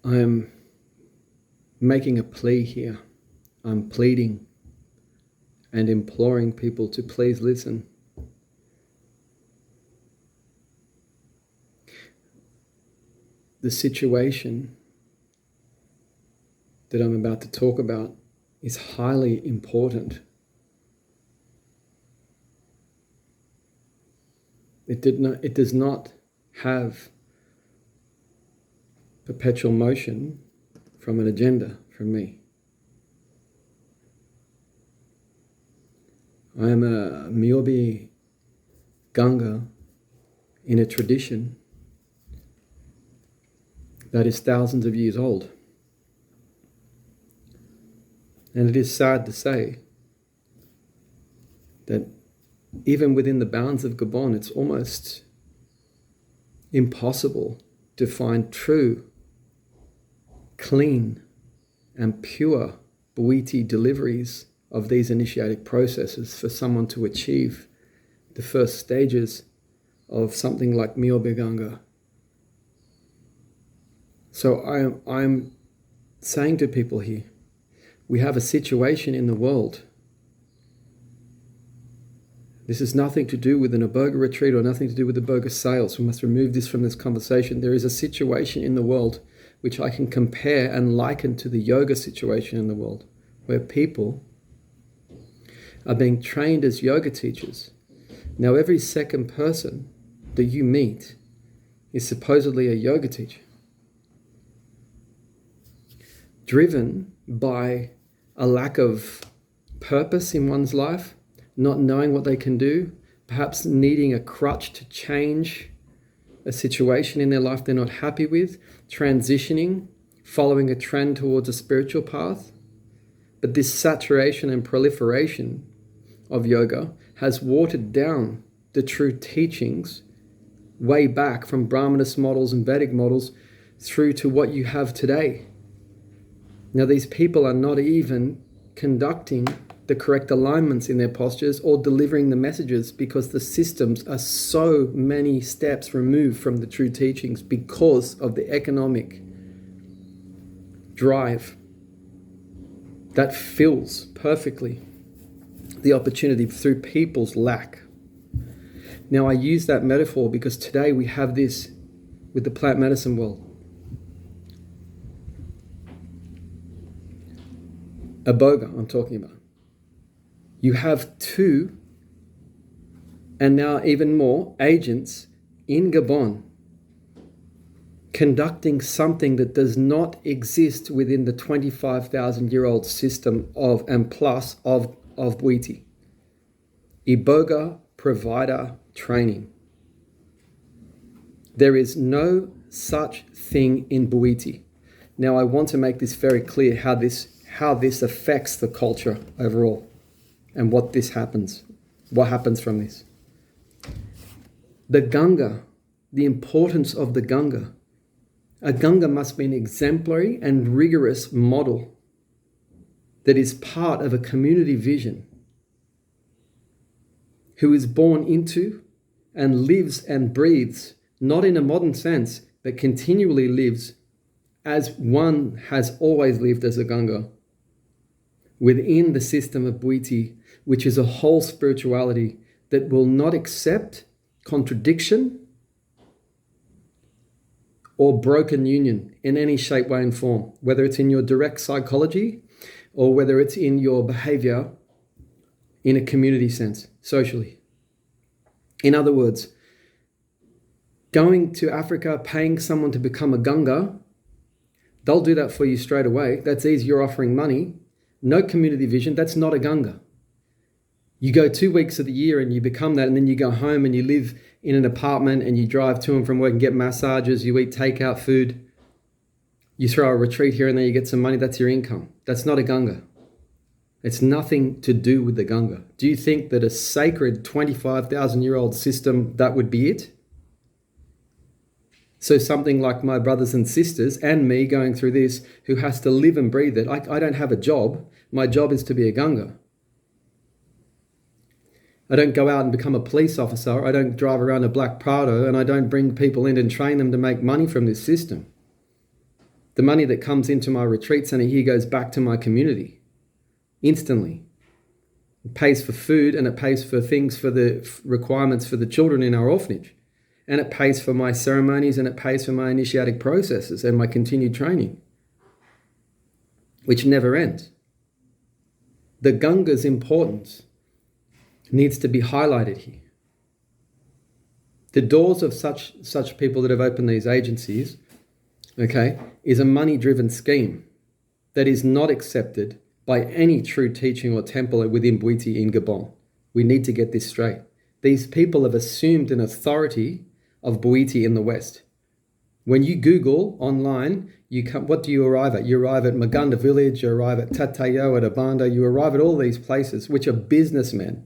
I'm making a plea here. I'm pleading and imploring people to please listen. The situation that I'm about to talk about is highly important. It does not have perpetual motion from an agenda from me. I am a Myobi Ganga in a tradition that is thousands of years old. And it is sad to say that even within the bounds of Gabon, it's almost impossible to find true, clean, and pure Bwiti deliveries of these initiatic processes for someone to achieve the first stages of something like Myobi Ganga. So I'm saying to people here, we have a situation in the world. This has nothing to do with an Iboga retreat or nothing to do with Iboga sales. We must remove this from this conversation. There is a situation in the world which I can compare and liken to the yoga situation in the world, where people are being trained as yoga teachers. Now, every second person that you meet is supposedly a yoga teacher, driven by a lack of purpose in one's life, not knowing what they can do, perhaps needing a crutch to change a situation in their life they're not happy with, transitioning, following a trend towards a spiritual path. But this saturation and proliferation of yoga has watered down the true teachings way back from Brahmanist models and Vedic models through to what you have today. Now, these people are not even conducting the correct alignments in their postures or delivering the messages, because the systems are so many steps removed from the true teachings because of the economic drive that fills perfectly the opportunity through people's lack. Now, I use that metaphor because today we have this with the plant medicine world. Iboga, I'm talking about. You have two, and now even more, agents in Gabon conducting something that does not exist within the 25,000-year-old system of and plus of Bwiti. Iboga provider training. There is no such thing in Bwiti. Now, I want to make this very clear how this affects the culture overall and what happens from this. The Ganga, the importance of the Ganga. A Ganga must be an exemplary and rigorous model that is part of a community vision, who is born into and lives and breathes, not in a modern sense, but continually lives as one has always lived as a Ganga, within the system of Bwiti, which is a whole spirituality that will not accept contradiction or broken union in any shape, way, and form, whether it's in your direct psychology or whether it's in your behavior in a community sense, socially. In other words, going to Africa, paying someone to become a Ganga, they'll do that for you straight away. That's easy. You're offering money. No community vision. That's not a Ganga. You go 2 weeks of the year and you become that, and then you go home and you live in an apartment and you drive to and from work and get massages, you eat takeout food, you throw a retreat here and there, you get some money, that's your income. That's not a Ganga. It's nothing to do with the Ganga. Do you think that a sacred 25,000-year-old system, that would be it? So something like my brothers and sisters and me going through this, who has to live and breathe it. I don't have a job. My job is to be a Ganga. I don't go out and become a police officer. I don't drive around a black Prado, and I don't bring people in and train them to make money from this system. The money that comes into my retreat center here goes back to my community instantly. It pays for food, and it pays for things for the requirements for the children in our orphanage. And it pays for my ceremonies, and it pays for my initiatic processes and my continued training, which never ends. The Ganga's importance needs to be highlighted here. The doors of such people that have opened these agencies, okay, is a money-driven scheme that is not accepted by any true teaching or temple within Bwiti in Gabon. We need to get this straight. These people have assumed an authority of Bwiti in the West. When you Google online, what do you arrive at? You arrive at Maganda village, you arrive at Tatayo, at Abanda, you arrive at all these places which are businessmen.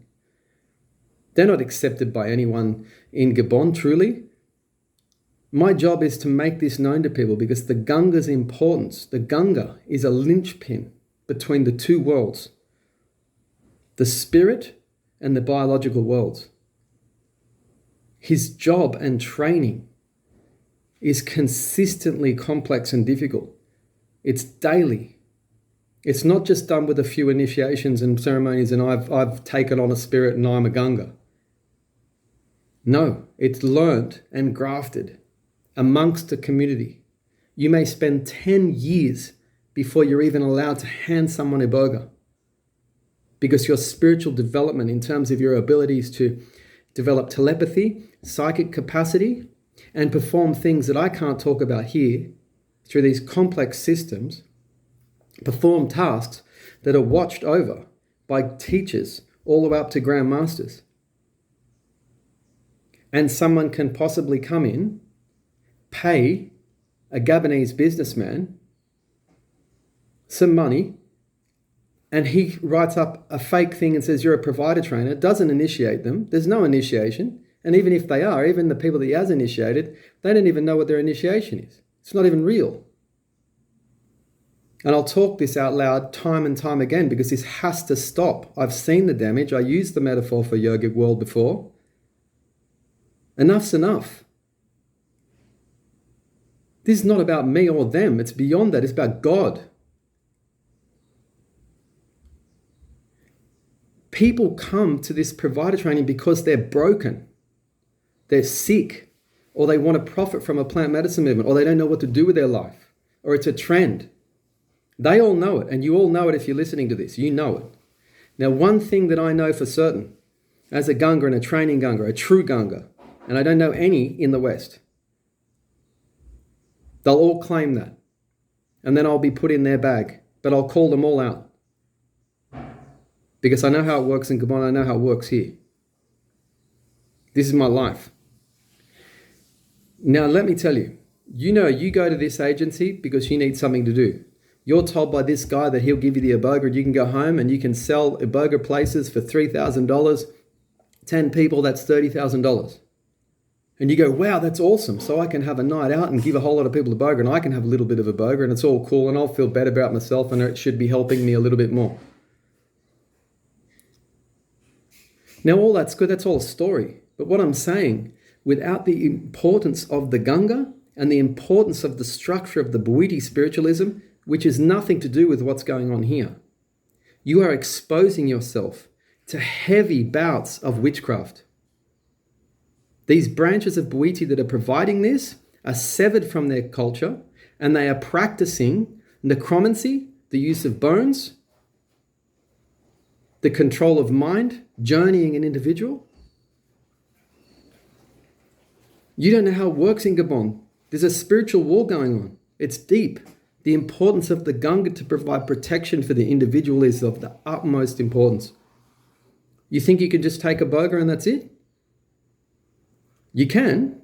They're not accepted by anyone in Gabon, truly. My job is to make this known to people because the Ganga's importance, the Ganga is a linchpin between the two worlds, the spirit and the biological worlds. His job and training is consistently complex and difficult. It's daily. It's not just done with a few initiations and ceremonies and I've taken on a spirit and I'm a Ganga. No, it's learned and grafted amongst a community. You may spend 10 years before you're even allowed to hand someone Iboga, because your spiritual development in terms of your abilities to develop telepathy, psychic capacity, and perform things that I can't talk about here through these complex systems, perform tasks that are watched over by teachers all the way up to Grand Masters. And someone can possibly come in, pay a Gabonese businessman some money, and he writes up a fake thing and says, you're a provider trainer, doesn't initiate them. There's no initiation. And even if they are, even the people that he has initiated, they don't even know what their initiation is. It's not even real. And I'll talk this out loud time and time again because this has to stop. I've seen the damage. I used the metaphor for yogic world before. Enough's enough. This is not about me or them. It's beyond that. It's about God. People come to this provider training because they're broken, they're sick, or they want to profit from a plant medicine movement, or they don't know what to do with their life, or it's a trend. They all know it, and you all know it if you're listening to this. You know it. Now, one thing that I know for certain, as a Ganga and a training Ganga, a true Ganga, and I don't know any in the West, they'll all claim that. And then I'll be put in their bag, but I'll call them all out. Because I know how it works in Gabon, I know how it works here. This is my life. Now, let me tell you, you go to this agency because you need something to do. You're told by this guy that he'll give you the Iboga and you can go home and you can sell Iboga places for $3,000, 10 people, that's $30,000. And you go, wow, that's awesome. So I can have a night out and give a whole lot of people Iboga and I can have a little bit of Iboga and it's all cool and I'll feel better about myself and it should be helping me a little bit more. Now, all that's good. That's all a story. But what I'm saying, without the importance of the Ganga and the importance of the structure of the Bwiti spiritualism, which has nothing to do with what's going on here, you are exposing yourself to heavy bouts of witchcraft. These branches of Bwiti that are providing this are severed from their culture and they are practicing necromancy, the use of bones, the control of mind, journeying an individual. You don't know how it works in Gabon. There's a spiritual war going on. It's deep. The importance of the Ganga to provide protection for the individual is of the utmost importance. You think you can just take a Iboga and that's it? You can,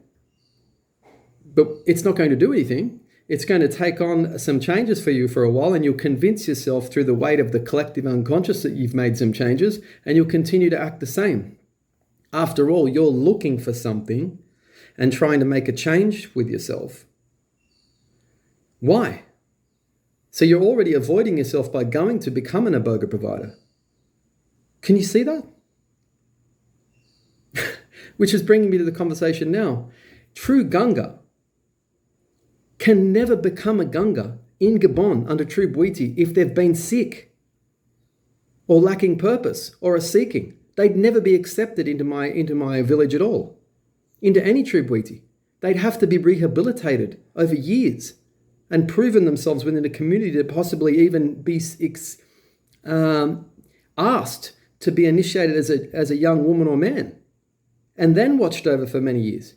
but it's not going to do anything. It's going to take on some changes for you for a while and you'll convince yourself through the weight of the collective unconscious that you've made some changes and you'll continue to act the same. After all, you're looking for something and trying to make a change with yourself. Why? So you're already avoiding yourself by going to become an Iboga provider. Can you see that? Which is bringing me to the conversation now. True Ganga can never become a Ganga in Gabon under true Bwiti if they've been sick or lacking purpose or are seeking. They'd never be accepted into my village at all, into any true Bwiti. They'd have to be rehabilitated over years and proven themselves within a community to possibly even be asked to be initiated as a young woman or man, and then watched over for many years.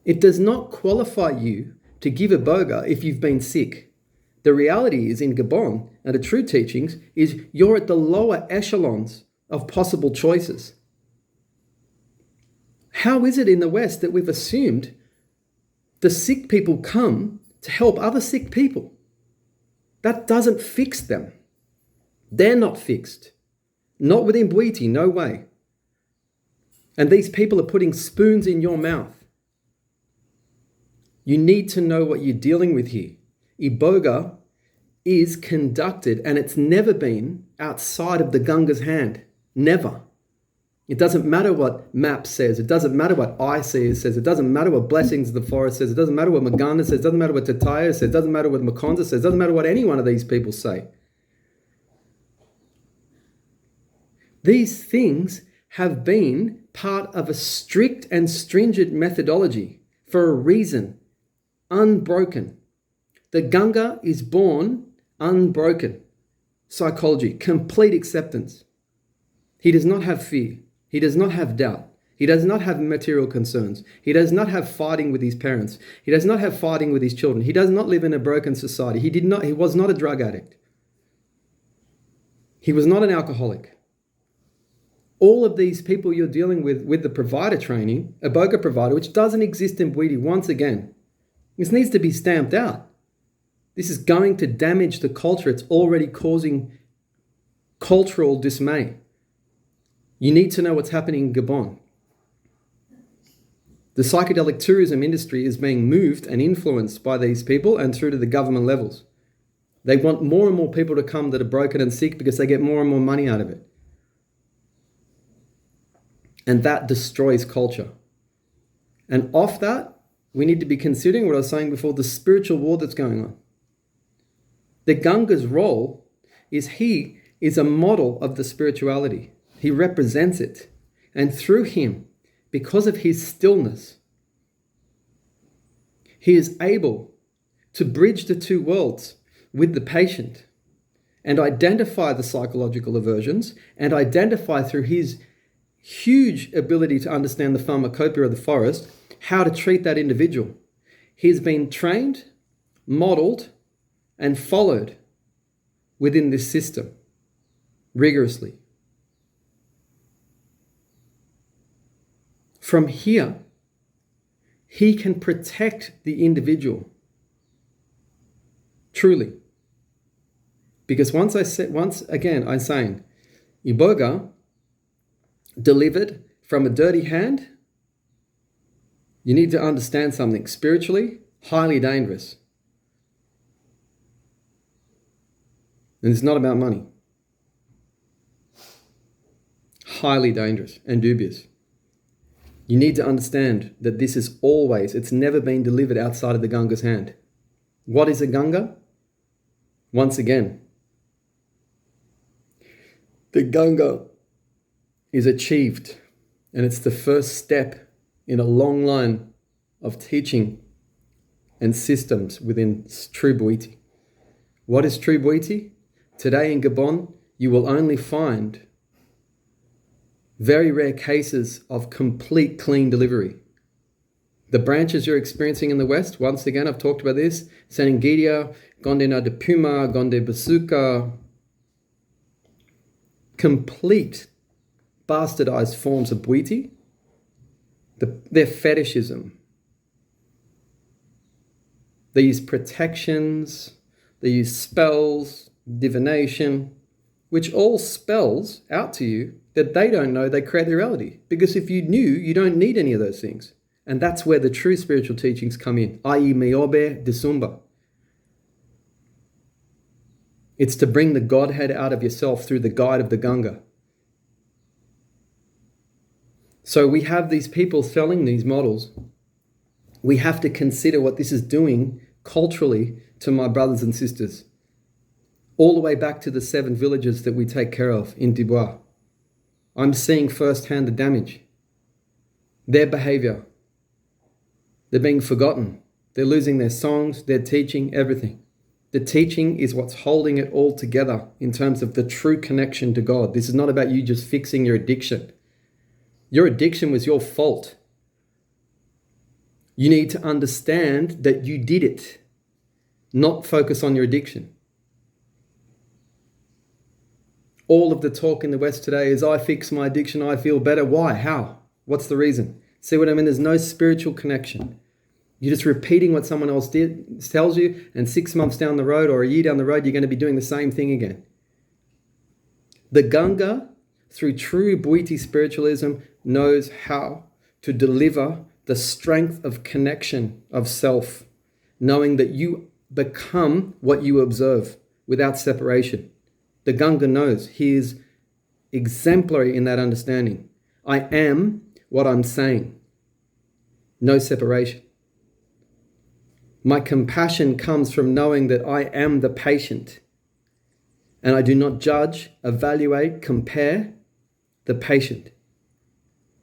It does not qualify you to give Iboga if you've been sick. The reality is in Gabon, and the true teachings, is you're at the lower echelons of possible choices. How is it in the West that we've assumed the sick people come to help other sick people? That doesn't fix them. They're not fixed. Not within Bwiti, no way. And these people are putting spoons in your mouth. You need to know what you're dealing with here. Iboga is conducted, and it's never been outside of the Ganga's hand. Never. It doesn't matter what MAP says. It doesn't matter what IC says. It doesn't matter what Blessings of the Forest says. It doesn't matter what Maganda says. It doesn't matter what Tataya says. It doesn't matter what Makonza says. It doesn't matter what any one of these people say. These things have been part of a strict and stringent methodology for a reason, unbroken. The Ganga is born unbroken. Psychology, complete acceptance. He does not have fear. He does not have doubt. He does not have material concerns. He does not have fighting with his parents. He does not have fighting with his children. He does not live in a broken society. He was not a drug addict. He was not an alcoholic. All of these people you're dealing with the provider training, Iboga provider, which doesn't exist in Bwiti, once again, this needs to be stamped out. This is going to damage the culture. It's already causing cultural dismay. You need to know what's happening in Gabon. The psychedelic tourism industry is being moved and influenced by these people and through to the government levels. They want more and more people to come that are broken and sick because they get more and more money out of it. And that destroys culture. And off that, we need to be considering what I was saying before, the spiritual war that's going on. The Ganga's role is he is a model of the spirituality. He represents it. And through him, because of his stillness, he is able to bridge the two worlds with the patient and identify the psychological aversions and identify through his huge ability to understand the pharmacopoeia of the forest, how to treat that individual. He's been trained, modeled, and followed within this system rigorously. From here, he can protect the individual truly. Because once again, I'm saying, Iboga delivered from a dirty hand, you need to understand something. Spiritually, highly dangerous. And it's not about money. Highly dangerous and dubious. You need to understand that this is always, it's never been delivered outside of the Ganga's hand. What is a Ganga? Once again, the Ganga is achieved, and it's the first step in a long line of teaching and systems within true Bwiti. What is true Bwiti? Today in Gabon, you will only find very rare cases of complete clean delivery. The branches you're experiencing in the West, once again, I've talked about this, Senengidia, Gonde de Puma, Gonde Basuka, complete bastardized forms of Bwiti, their fetishism. They use protections, they use spells, divination, which all spells out to you that they don't know they create their reality. Because if you knew, you don't need any of those things. And that's where the true spiritual teachings come in, i.e. Meobe Disumba. It's to bring the Godhead out of yourself through the guide of the Ganga. So we have these people selling these models We have to consider what this is doing culturally to my brothers and sisters, all the way back to the 7 villages that we take care of in Dubois. I'm seeing firsthand the damage. Their behavior. They're being forgotten. They're losing their songs, their teaching, everything. The teaching is what's holding it all together in terms of the true connection to God. This is not about you just fixing your addiction. Your addiction was your fault. You need to understand that you did it, not focus on your addiction. All of the talk in the West today is, I fix my addiction, I feel better. Why? How? What's the reason? See what I mean? There's no spiritual connection. You're just repeating what someone else tells you, and 6 months down the road or a year down the road, you're going to be doing the same thing again. The Ganga, through true Bhuiti spiritualism, knows how to deliver the strength of connection of self, knowing that you become what you observe without separation. The Ganga knows. He is exemplary in that understanding. I am what I'm saying. No separation. My compassion comes from knowing that I am the patient, and I do not judge, evaluate, compare the patient.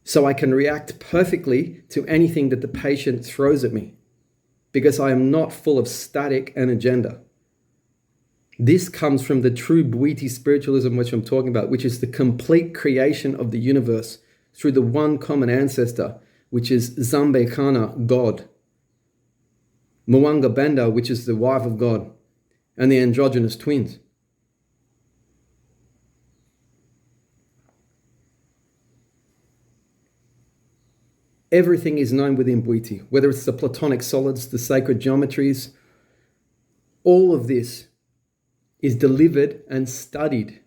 So I can react perfectly to anything that the patient throws at me, because I am not full of static and agenda. This comes from the true Bhuiti spiritualism which I'm talking about, which is the complete creation of the universe through the one common ancestor, which is Zambe Kana, God. Mwanga Benda, which is the wife of God, and the androgynous twins. Everything is known within Bhuiti, whether it's the platonic solids, the sacred geometries. All of this is delivered and studied.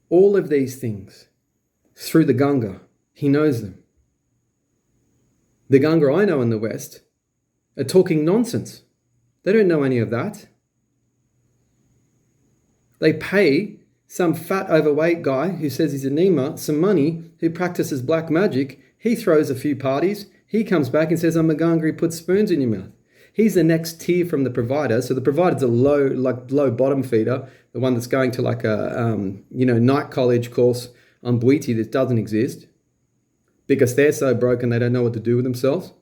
All of these things through the Ganga. He knows them. The Ganga I know in the West are talking nonsense. They don't know any of that. They pay some fat overweight guy who says he's a Nima some money, who practices black magic. He throws a few parties. He comes back and says, I'm a Ganga, he puts spoons in your mouth. He's the next tier from the provider. So the provider's a low bottom feeder, the one that's going to like a night college course on Bhuiti that doesn't exist because they're so broken they don't know what to do with themselves.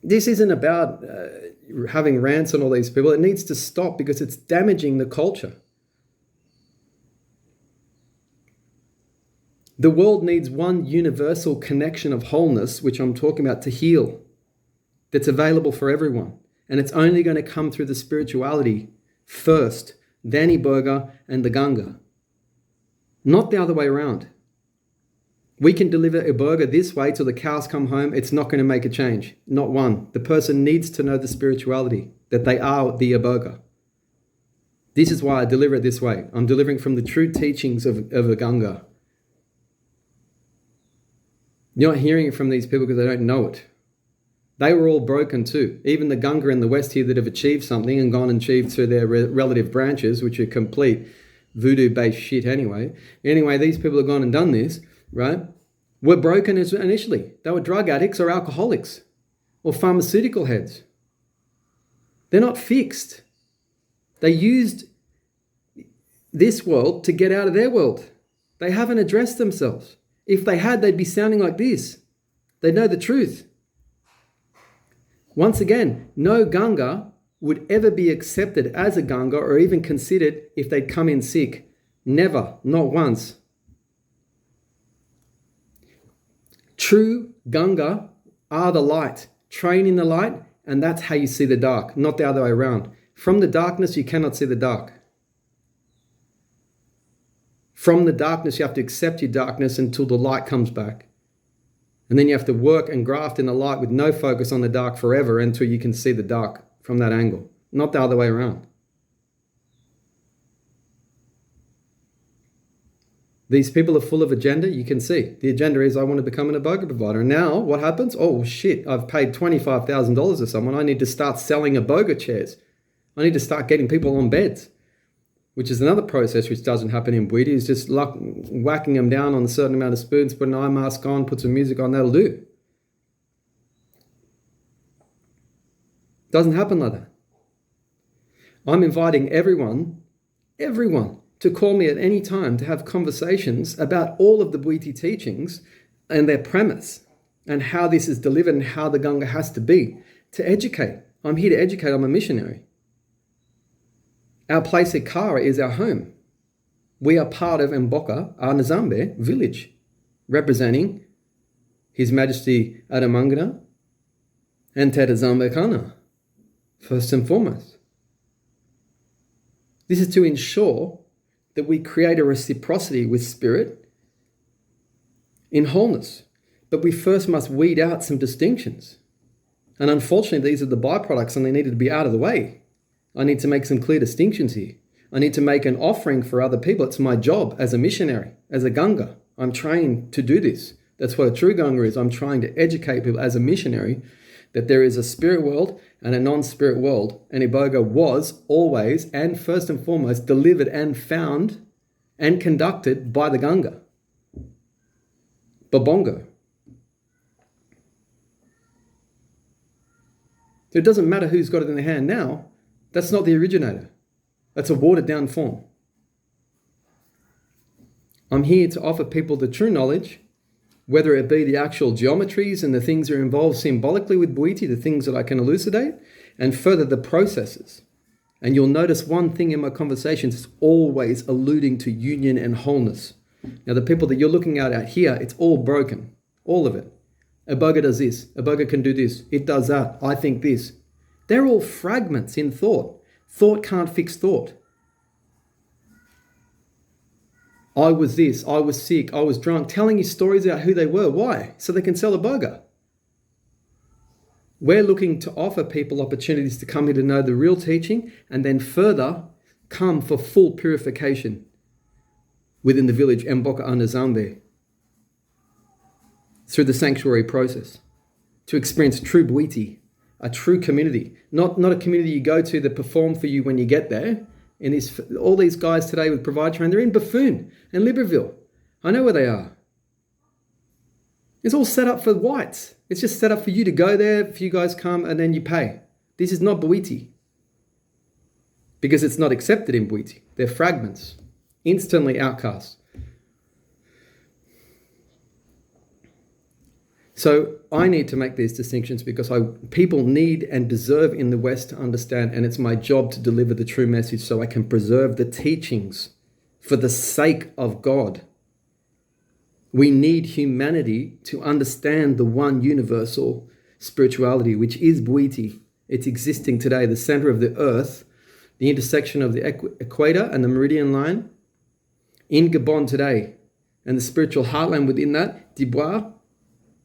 This isn't about having rants on all these people. It needs to stop because it's damaging the culture. The world needs one universal connection of wholeness, which I'm talking about, to heal, that's available for everyone. And it's only going to come through the spirituality first, then Iboga and the Ganga. Not the other way around. We can deliver Iboga this way till the cows come home. It's not going to make a change. Not one. The person needs to know the spirituality, that they are the Iboga. This is why I deliver it this way. I'm delivering from the true teachings of the Ganga. You're not hearing it from these people because they don't know it. They were all broken too. Even the Ganga in the West here that have achieved something and gone and achieved through their relative branches, which are complete voodoo-based shit anyway. Anyway, these people have gone and done this, right? Were broken initially. They were drug addicts or alcoholics or pharmaceutical heads. They're not fixed. They used this world to get out of their world. They haven't addressed themselves. If they had, they'd be sounding like this. They know the truth. Once again, no Ganga would ever be accepted as a Ganga or even considered if they'd come in sick. Never, not once. True Ganga are the light. Train in the light, and that's how you see the dark, not the other way around. From the darkness, you cannot see the dark. From the darkness, you have to accept your darkness until the light comes back. And then you have to work and graft in the light with no focus on the dark forever until you can see the dark from that angle, not the other way around. These people are full of agenda, you can see. The agenda is, I want to become an Iboga provider. And now what happens? Oh shit, I've paid $25,000 to someone. I need to start selling Iboga chairs. I need to start getting people on beds, which is another process which doesn't happen in Bhuiti, is just whacking them down on a certain amount of spoons, put an eye mask on, put some music on, that'll do. Doesn't happen like that. I'm inviting everyone to call me at any time to have conversations about all of the Bwiti teachings and their premise and how this is delivered and how the Ganga has to be, to educate. I'm here to educate. I'm a missionary. Our place at Kara is our home. We are part of Iboga, Nzambe village, representing His Majesty Adamangana and Teta Zambekana, first and foremost. This is to ensure that we create a reciprocity with spirit in wholeness. But we first must weed out some distinctions. And unfortunately, these are the byproducts and they needed to be out of the way. I need to make some clear distinctions here. I need to make an offering for other people. It's my job as a missionary, as a Ganga. I'm trained to do this. That's what a true Ganga is. I'm trying to educate people as a missionary that there is a spirit world and a non-spirit world. And Iboga was always and first and foremost delivered and found and conducted by the Ganga. Babongo. It doesn't matter who's got it in their hand now. That's not the originator. That's a watered down form. I'm here to offer people the true knowledge, whether it be the actual geometries and the things that are involved symbolically with Bwiti, the things that I can elucidate, and further the processes. And you'll notice one thing in my conversations is always alluding to union and wholeness. Now, the people that you're looking at here, it's all broken, all of it. Iboga does this, Iboga can do this, it does that, I think this. They're all fragments in thought. Thought can't fix thought. I was this, I was sick, I was drunk, telling you stories about who they were. Why? So they can sell Iboga. We're looking to offer people opportunities to come here to know the real teaching and then further come for full purification within the village Mboka Nzambe through the sanctuary process, to experience true Bwiti, a true community, not a community you go to that perform for you when you get there. And all these guys today with Provide Train, they're in Buffoon and Libreville. I know where they are. It's all set up for whites. It's just set up for you to go there, if you guys come, and then you pay. This is not Bwiti. Because it's not accepted in Bwiti. They're fragments, instantly outcast. So I need to make these distinctions because people need and deserve in the West to understand, and it's my job to deliver the true message so I can preserve the teachings for the sake of God. We need humanity to understand the one universal spirituality, which is Bwiti. It's existing today, the center of the earth, the intersection of the equator and the meridian line in Gabon today, and the spiritual heartland within that, Dibois,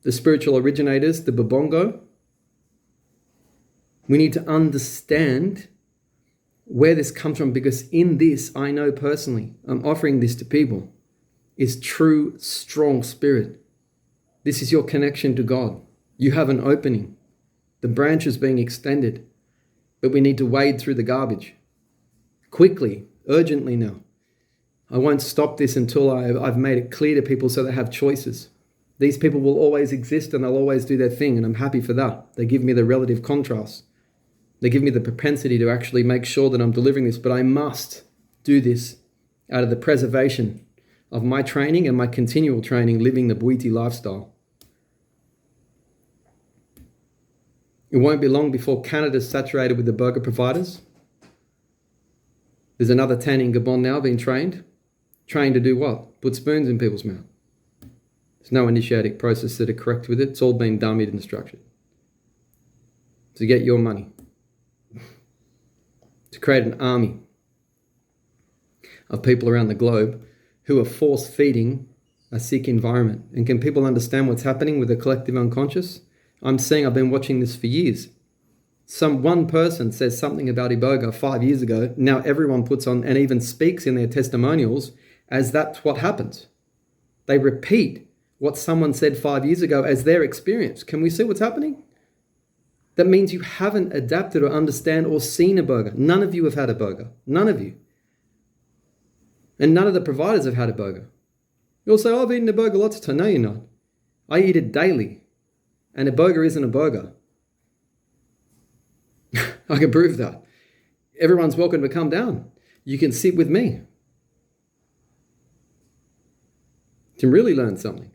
the spiritual originators, the Babongo. We need to understand where this comes from, because in this, I know personally, I'm offering this to people, is true, strong spirit. This is your connection to God. You have an opening. The branch is being extended, but we need to wade through the garbage. Quickly, urgently now. I won't stop this until I've made it clear to people so they have choices. These people will always exist and they'll always do their thing, and I'm happy for that. They give me the relative contrast. They give me the propensity to actually make sure that I'm delivering this, but I must do this out of the preservation of my training and my continual training, living the Bwiti lifestyle. It won't be long before Canada's saturated with the burger providers. There's another 10 in Gabon now being trained. Trained to do what? Put spoons in people's mouth. There's no initiatic process that are correct with it. It's all been dummied and structured to get your money, to create an army of people around the globe who are force-feeding a sick environment. And can people understand what's happening with the collective unconscious? I've been watching this for years. One person says something about Iboga 5 years ago. Now everyone puts on and even speaks in their testimonials as that's what happens. They repeat what someone said 5 years ago as their experience. Can we see what's happening? That means you haven't adapted or understand or seen Iboga. None of you have had Iboga. None of you. And none of the providers have had Iboga. You'll say, I've eaten Iboga lots of times. No, you're not. I eat it daily. And Iboga isn't Iboga. I can prove that. Everyone's welcome to come down. You can sit with me. You can really learn something.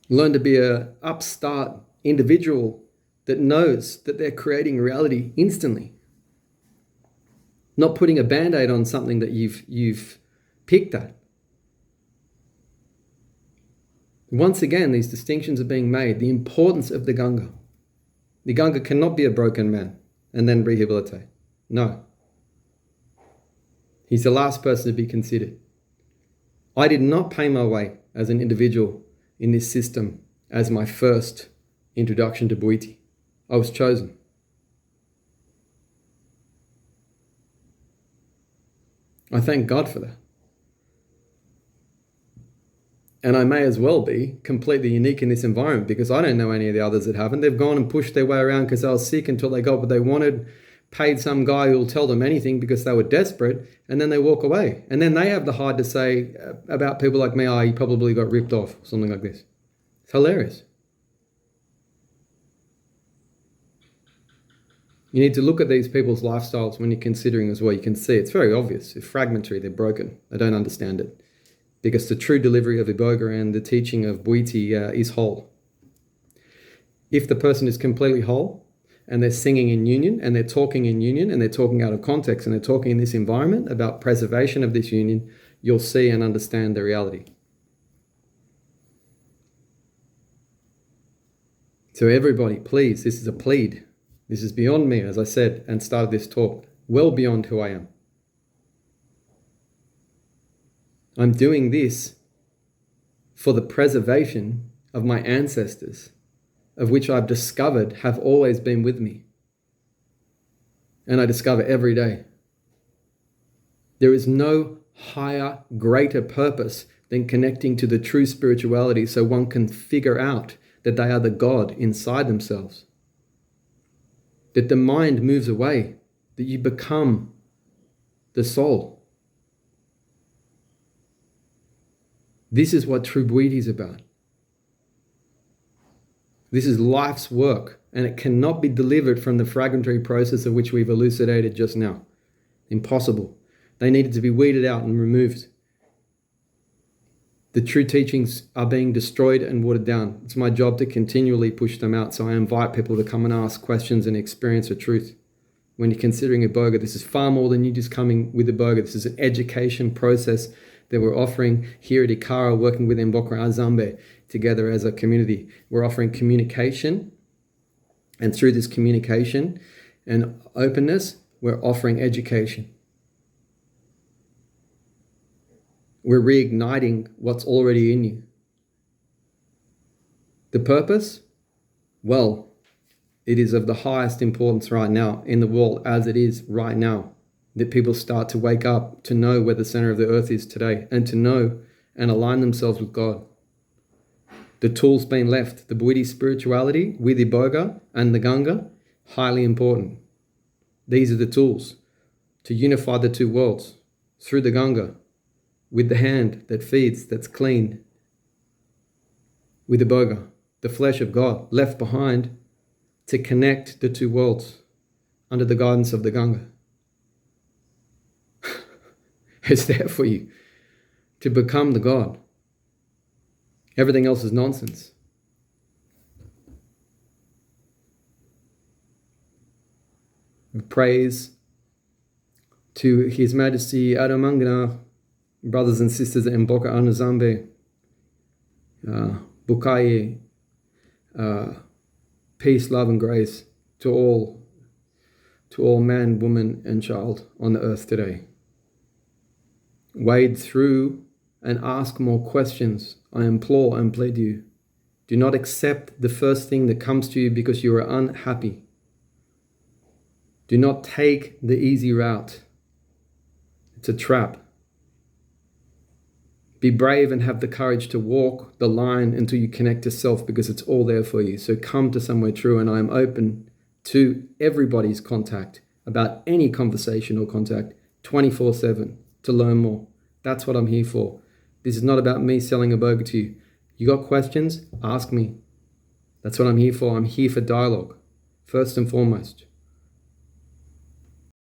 Learn to be an upstart individual that knows that they're creating reality instantly. Not putting a band-aid on something that you've picked at. Once again, these distinctions are being made. The importance of the Ganga. The Ganga cannot be a broken man and then rehabilitate. No. He's the last person to be considered. I did not pay my way as an individual in this system as my first introduction to Bhuiti. I was chosen. I thank God for that. And I may as well be completely unique in this environment because I don't know any of the others that haven't. They've gone and pushed their way around because they were sick until they got what they wanted, paid some guy who'll tell them anything because they were desperate, and then they walk away. And then they have the hide to say about people like me, he probably got ripped off, or something like this. It's hilarious. You need to look at these people's lifestyles when you're considering as well. You can see it's very obvious. They're fragmentary, they're broken. They don't understand it. Because the true delivery of Iboga and the teaching of Bhuiti is whole. If the person is completely whole and they're singing in union and they're talking in union and they're talking out of context and they're talking in this environment about preservation of this union, you'll see and understand the reality. So everybody, please, this is a plead. This is beyond me, as I said, and started this talk, well beyond who I am. I'm doing this for the preservation of my ancestors, of which I've discovered have always been with me. And I discover every day. There is no higher, greater purpose than connecting to the true spirituality so one can figure out that they are the God inside themselves. That the mind moves away, that you become the soul. This is what true Bhuiti is about. This is life's work, and it cannot be delivered from the fragmentary process of which we've elucidated just now. Impossible. They needed to be weeded out and removed. The true teachings are being destroyed and watered down. It's my job to continually push them out, so I invite people to come and ask questions and experience the truth. When you're considering Iboga, this is far more than you just coming with Iboga. This is an education process that we're offering here at Ikara, working with Iboga Azambe together as a community. We're offering communication, and through this communication and openness, we're offering education. We're reigniting what's already in you. The purpose? Well, it is of the highest importance right now in the world as it is right now. That people start to wake up, to know where the center of the earth is today, and to know and align themselves with God. The tool's been left. The Bhuiti spirituality with Iboga and the Ganga, highly important. These are the tools to unify the two worlds through the Ganga, with the hand that feeds, that's clean, with Iboga, the flesh of God left behind to connect the two worlds under the guidance of the Ganga. It's there for you to become the God. Everything else is nonsense. Praise to His Majesty Adamangana, brothers and sisters in Mboka Anuzambe, Bukaye, peace, love and grace to all man, woman and child on the earth today. Wade through and ask more questions. I implore and plead you. Do not accept the first thing that comes to you because you are unhappy. Do not take the easy route. It's a trap. Be brave and have the courage to walk the line until you connect to self, because it's all there for you. So come to somewhere true, and I am open to everybody's contact about any conversation or contact 24/7 to learn more. That's what I'm here for. This is not about me selling Iboga to you. You got questions? Ask me. That's what I'm here for. I'm here for dialogue, first and foremost.